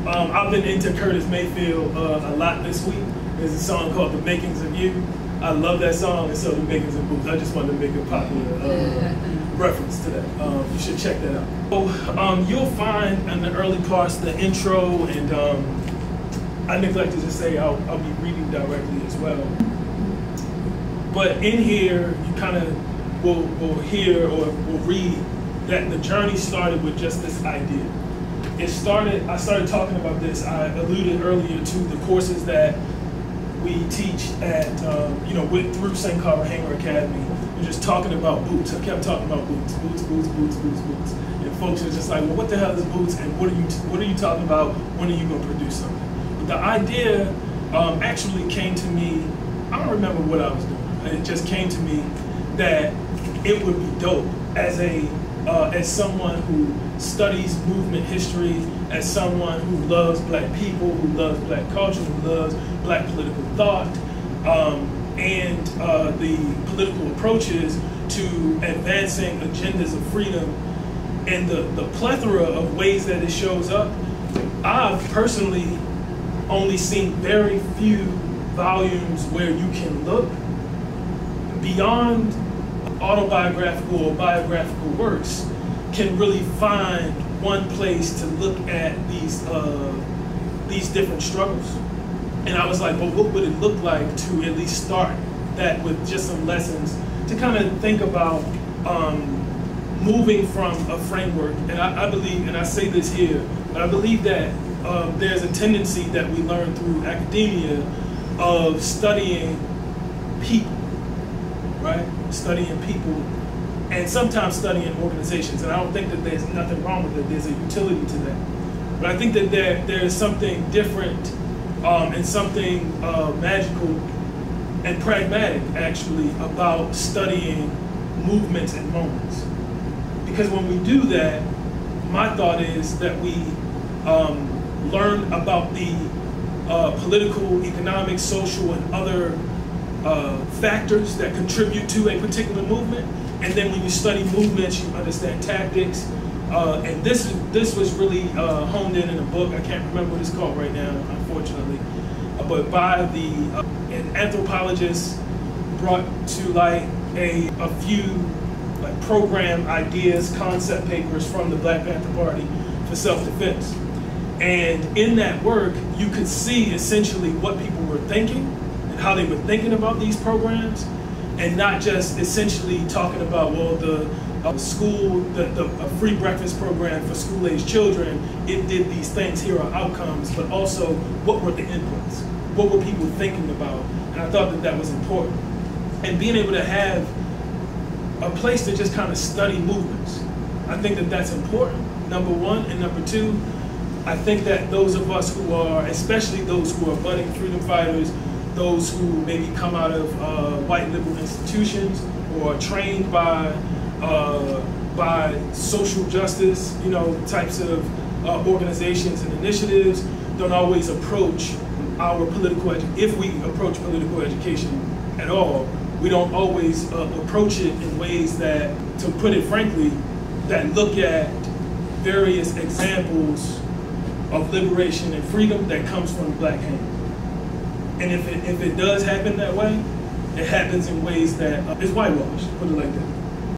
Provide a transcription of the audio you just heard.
I've been into Curtis Mayfield a lot this week. There's a song called The Makings of You. I love that song, and so The Makings of BoOTS. I just wanted to make a popular reference to that. You should check that out. So, you'll find in the early parts the intro, and I neglected to say I'll be reading directly as well. But in here, you kind of will hear or will read that the journey started with just this idea. I started talking about this. I alluded earlier to the courses that we teach at, through St. Carver Hanger Academy. We're just talking about BoOTS. I kept talking about BoOTS. And folks are just like, well, what the hell is BoOTS? And what are you talking about? When are you going to produce something? But the idea actually came to me. I don't remember what I was doing. It just came to me that it would be dope as someone who studies movement history, as someone who loves black people, who loves black culture, who loves black political thought, and the political approaches to advancing agendas of freedom, and the plethora of ways that it shows up. I've personally only seen very few volumes where you can look beyond autobiographical or biographical works, can really find one place to look at these different struggles. And I was like, well, what would it look like to at least start that with just some lessons to kind of think about moving from a framework. And I believe, and I say this here, but I believe that there's a tendency that we learn through academia of studying people, right? Studying people, and sometimes studying organizations. And I don't think that there's nothing wrong with it. There's a utility to that. But I think that there is something different and something magical and pragmatic, actually, about studying movements and moments. Because when we do that, my thought is that we learn about the political, economic, social, and other factors that contribute to a particular movement. And then when you study movements, you understand tactics. And this was really honed in a book. I can't remember what it's called right now, unfortunately. But by an anthropologist, brought to light a few like program ideas, concept papers from the Black Panther Party for self-defense. And in that work, you could see essentially what people were thinking and how they were thinking about these programs, and not just essentially talking about, well, the free breakfast program for school-aged children, it did these things, here are outcomes, but also what were the inputs? What were people thinking about? And I thought that that was important. And being able to have a place to just kind of study movements, I think that that's important, number one. And number two, I think that those of us who are, especially those who are budding freedom fighters, those who maybe come out of white liberal institutions or are trained by social justice, types of organizations and initiatives, don't always approach our if we approach political education at all, we don't always approach it in ways that, to put it frankly, that look at various examples of liberation and freedom that comes from the black hand. And if it does happen that way, it happens in ways that is whitewashed, put it like that.